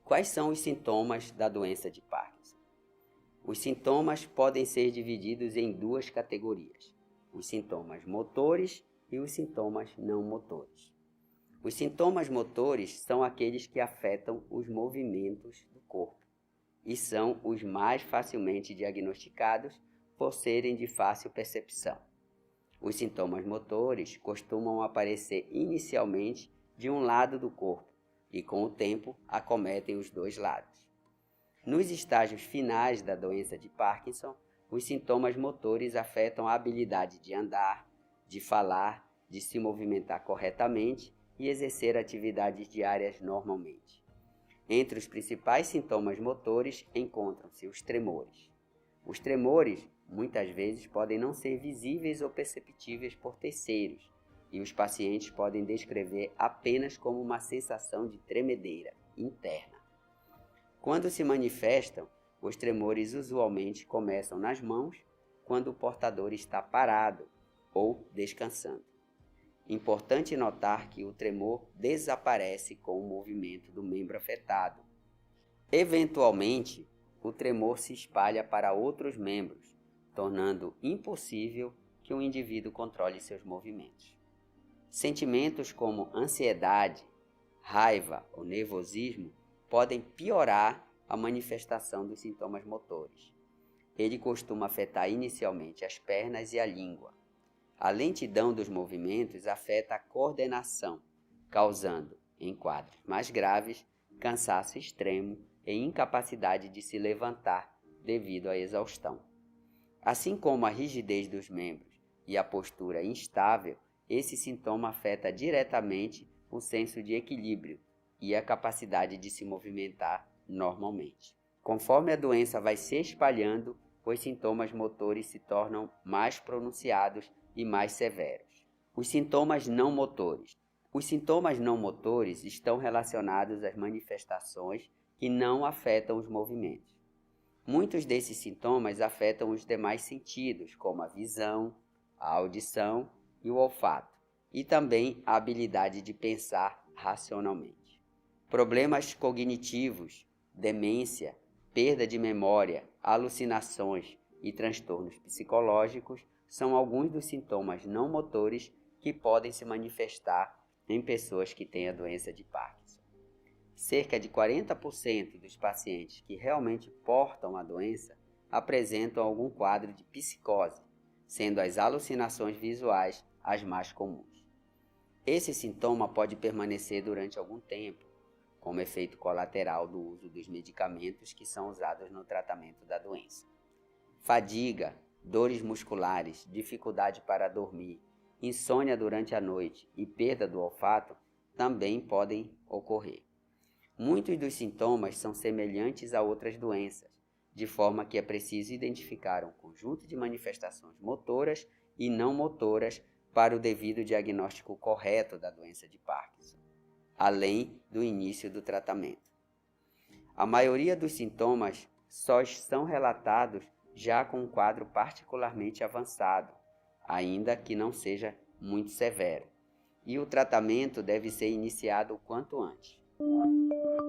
Quais são os sintomas da doença de Parkinson? Os sintomas podem ser divididos em duas categorias: os sintomas motores e os sintomas não motores. Os sintomas motores são aqueles que afetam os movimentos do corpo e são os mais facilmente diagnosticados por serem de fácil percepção. Os sintomas motores costumam aparecer inicialmente de um lado do corpo e, com o tempo, acometem os dois lados. Nos estágios finais da doença de Parkinson, os sintomas motores afetam a habilidade de andar, de falar, de se movimentar corretamente e exercer atividades diárias normalmente. Entre os principais sintomas motores encontram-se os tremores. Os tremores, muitas vezes, podem não ser visíveis ou perceptíveis por terceiros, e os pacientes podem descrever apenas como uma sensação de tremedeira interna. Quando se manifestam, os tremores usualmente começam nas mãos, quando o portador está parado ou descansando. Importante notar que o tremor desaparece com o movimento do membro afetado. Eventualmente, o tremor se espalha para outros membros, tornando impossível que o indivíduo controle seus movimentos. Sentimentos como ansiedade, raiva ou nervosismo podem piorar a manifestação dos sintomas motores. Ele costuma afetar inicialmente as pernas e a língua. A lentidão dos movimentos afeta a coordenação, causando, em quadros mais graves, cansaço extremo e incapacidade de se levantar devido à exaustão. Assim como a rigidez dos membros e a postura instável, esse sintoma afeta diretamente o senso de equilíbrio e a capacidade de se movimentar normalmente. Conforme a doença vai se espalhando, os sintomas motores se tornam mais pronunciados e mais severos. Os sintomas não motores. Os sintomas não motores estão relacionados às manifestações que não afetam os movimentos. Muitos desses sintomas afetam os demais sentidos, como a visão, a audição e o olfato, e também a habilidade de pensar racionalmente. Problemas cognitivos, demência, perda de memória, alucinações e transtornos psicológicos são alguns dos sintomas não motores que podem se manifestar em pessoas que têm a doença de Parkinson. Cerca de 40% dos pacientes que realmente portam a doença apresentam algum quadro de psicose, sendo as alucinações visuais as mais comuns. Esse sintoma pode permanecer durante algum tempo, como efeito colateral do uso dos medicamentos que são usados no tratamento da doença. Fadiga, dores musculares, dificuldade para dormir, insônia durante a noite e perda do olfato também podem ocorrer. Muitos dos sintomas são semelhantes a outras doenças, de forma que é preciso identificar um conjunto de manifestações motoras e não motoras para o devido diagnóstico correto da doença de Parkinson, além do início do tratamento. A maioria dos sintomas só são relatados já com um quadro particularmente avançado, ainda que não seja muito severo, e o tratamento deve ser iniciado o quanto antes.